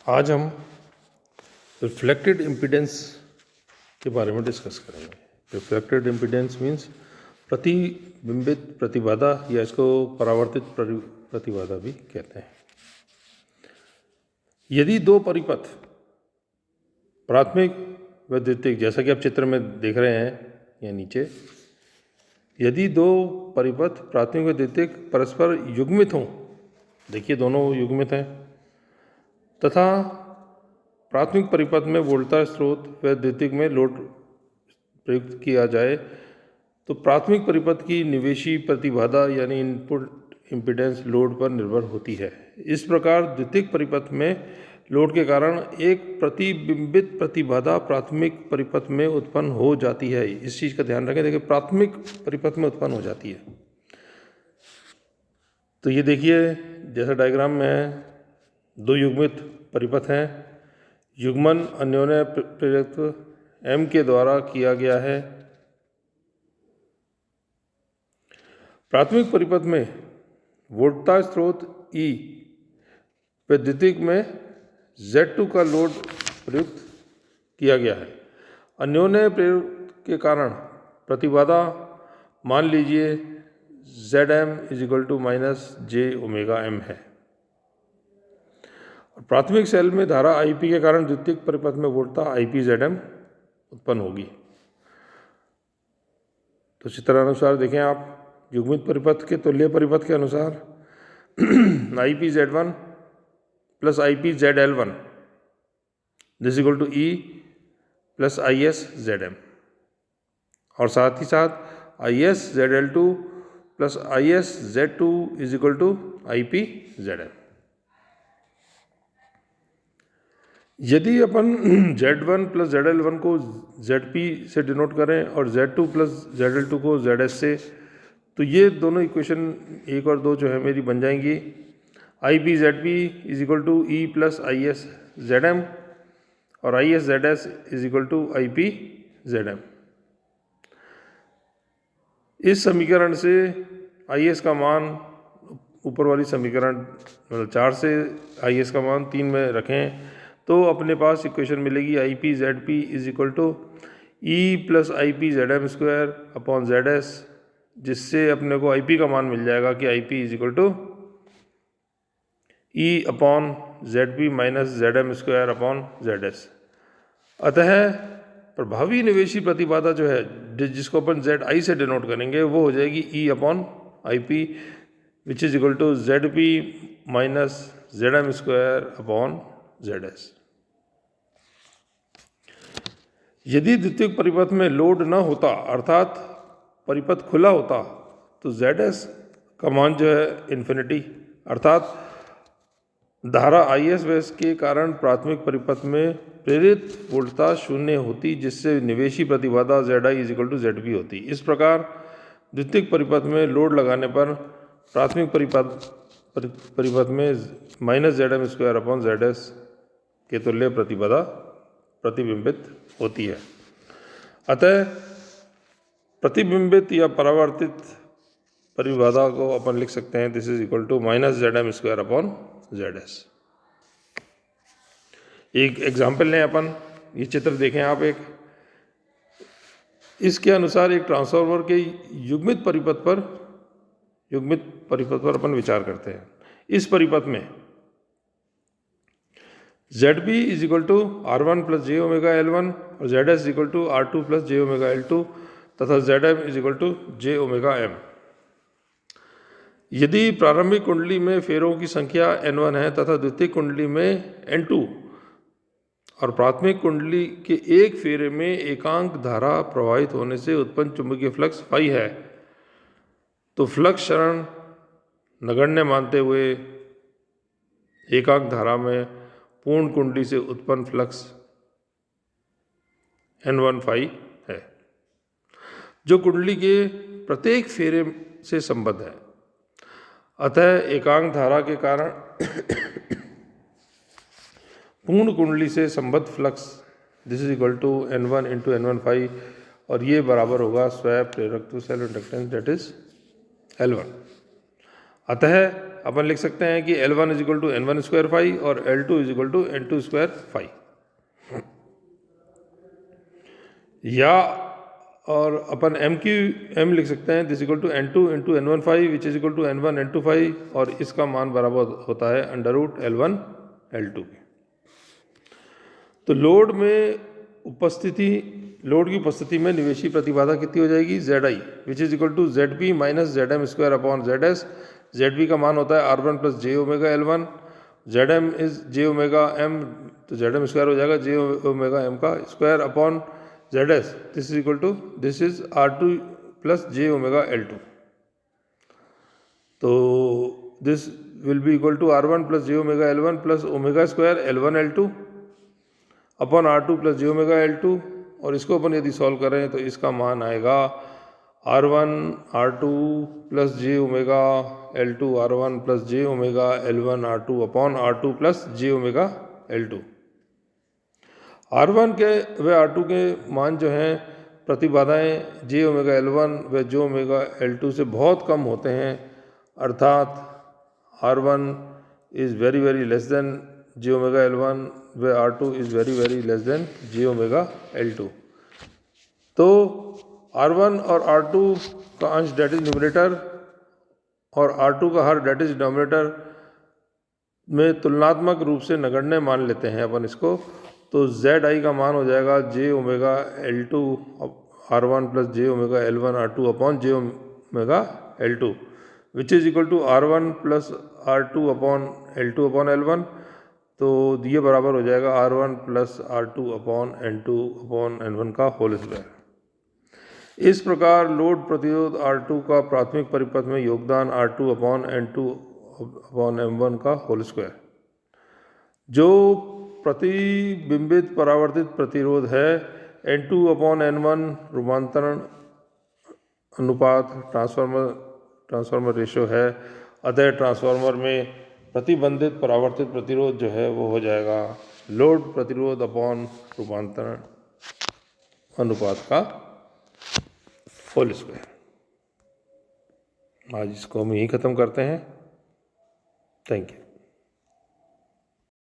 आज हम reflected impedance के बारे में डिस्कस करेंगे। रिफ्लेक्टेड इम्पीडेंस मीन्स प्रतिबिंबित प्रतिबाधा या इसको परावर्तित प्रतिबाधा भी कहते हैं। यदि दो परिपथ प्राथमिक व द्वितीयक, जैसा कि आप चित्र में देख रहे हैं या नीचे, यदि दो परिपथ प्राथमिक व द्वितीयक परस्पर युग्मित हों, देखिए दोनों युग्मित हैं, तथा प्राथमिक परिपथ में वोल्टेज स्रोत व द्वितीयक में लोड प्रयुक्त किया जाए तो प्राथमिक परिपथ की निवेशी प्रतिबाधा यानी इनपुट इम्पीडेंस लोड पर निर्भर होती है। इस प्रकार द्वितीयक परिपथ में लोड के कारण एक प्रतिबिंबित प्रतिबाधा प्राथमिक परिपथ में उत्पन्न हो जाती है। इस चीज़ का ध्यान रखें। देखिए, प्राथमिक परिपथ में उत्पन्न हो जाती है। तो ये देखिए, जैसा डायग्राम में है, दो युग्मित परिपथ हैं। युग्मन अन्योन्य प्रेरकत्व M के द्वारा किया गया है। प्राथमिक परिपथ में वोल्टेज स्रोत E व द्वितीयक में Z2 का लोड प्रयुक्त किया गया है। अन्योन्य प्रेरक के कारण प्रतिबाधा मान लीजिए Zm - j ओमेगा M है। प्राथमिक सेल में धारा IP के कारण द्वितीयक परिपथ में वोल्टता IPZM उत्पन्न होगी। तो चित्रानुसार देखें आप, युग्मित परिपथ के तुल्य परिपथ के अनुसार IPZ1 plus IPZL1 E plus ISZM, और साथ ही साथ ISZL2 प्लस ISZ2 IPZM। यदि अपन Z1 प्लस ZL1 को ZP से डिनोट करें और Z2 प्लस ZL2 को ZS से, तो ये दोनों इक्वेशन 1 और 2 जो है मेरी बन जाएंगी IPZP E प्लस ISZM और ISZS IPZM। इस समीकरण से IS का मान, ऊपर वाली समीकरण मतलब 4 से IS का मान 3 में रखें तो अपने पास इक्वेशन मिलेगी IPZP E plus IPZM square upon ZS, जिससे अपने को IP का मान मिल जाएगा कि IP E upon ZP minus ZM square upon ZS। अतः प्रभावी निवेशी प्रतिबाधा जो है, जिसको अपन ZI से डिनोट करेंगे, वो हो जाएगी E upon IP which is equal to ZP minus ZM square upon ZS। यदि द्वितीयक परिपथ में लोड न होता, अर्थात परिपथ खुला होता, तो ZS का मान जो है इन्फिनिटी, अर्थात धारा IS के कारण प्राथमिक परिपथ में प्रेरित वोल्टता शून्य होती, जिससे निवेशी प्रतिबाधा ZI ZP होती। इस प्रकार द्वितीयक परिपथ में लोड लगाने पर प्राथमिक परिपथ में minus ZM square upon ZS के तुल्य प्रतिबाधा प्रतिबिंबित होती है। अतः प्रतिबिंबित या परावर्तित प्रतिबाधा को अपन लिख सकते हैं this is equal to minus ZM square upon ZS। एक एग्जाम्पल लें अपन, ये चित्र देखें आप एक, इसके अनुसार एक ट्रांसफार्मर के युग्मित परिपथ पर अपन विचार करते हैं। इस परिपथ में ZB is equal to R1 plus J omega L1 और ZS is equal to R2 plus J omega L2 तथा ZM is equal to J omega M। यदि प्रारंभिक कुंडली में फेरों की संख्या N1 है तथा द्वितीय कुंडली में N2 और प्राथमिक कुंडली के एक फेरे में एकांक धारा प्रवाहित होने से उत्पन्न चुंबकीय फ्लक्स फाई है, तो फ्लक्स क्षरण नगण्य मानते हुए एकांक धारा में पूर्ण कुंडली से उत्पन्न फ्लक्स N1 फाई है, जो कुंडली के प्रत्येक फेरे से संबद्ध है। अतः एकांक धारा के कारण पूर्ण कुंडली से संबद्ध flux this is equal to N1 into N1 phi, और ये बराबर होगा स्वयं प्रेरकत्व self inductance that is L1। अतः अपन लिख सकते हैं कि L1 is equal to N1 square phi और L2 is equal to N2 square phi, या और अपन M लिख सकते हैं this equal to N2 into N1 phi which is equal to N1 N2 phi, और इसका मान बराबर होता है अंडर रूट L1 L2 के। तो लोड की उपस्थिति में निवेशी प्रतिबाधा कितनी हो जाएगी, Zi which is equal to Zp minus Zm square upon Zs। Zp का मान होता है R1 plus J omega L1, Zm is J omega M, तो Zm स्क्वायर हो जाएगा जे ओमेगा M का square upon Zs, this is R2 plus J omega L2। तो this will be equal to R1 plus J omega L1 plus omega square L1 L2 upon R2 plus J omega L2, और इसको अपन यदि solve करें तो इसका मान आएगा R1 R2 plus J omega L2 R1 plus J omega L1 R2 upon R2 plus J omega L2। R1 के व R2 के मान जो हैं प्रतिबाधाएं जे ओमेगा L1 व जे ओमेगा L2 से बहुत कम होते हैं, अर्थात R1 is very very less than J omega L1 व R2 is very very less than J omega L2। तो R1 और R2 का अंश डेट इज न्यूमरेटर और R2 का हर डेट इज डिनोमिनेटर में तुलनात्मक रूप से नगण्य मान लेते हैं अपन इसको, तो Zi का मान हो जाएगा J omega L2 R1 plus J omega L1 R2 upon J omega L2 which is equal to R1 plus R2 upon L2 upon L1। तो ये बराबर हो जाएगा R1 plus R2 upon N2 upon N1 का whole square. इस प्रकार load प्रतिरोध R2 का प्राथमिक परिपथ में योगदान R2 upon N2 upon M1 का होल स्क्वायर, जो प्रतिबिंबित परावर्तित प्रतिरोध है N2 अपॉन N1 रूपांतरण अनुपात ट्रांसफार्मर रेशो है। अतः ट्रांसफार्मर में प्रतिबंधित परावर्तित प्रतिरोध जो है वो हो जाएगा लोड प्रतिरोध अपॉन रूपांतरण अनुपात का होल स्क्वायर। आज इसको हम यहीं ख़त्म करते हैं। Thank you.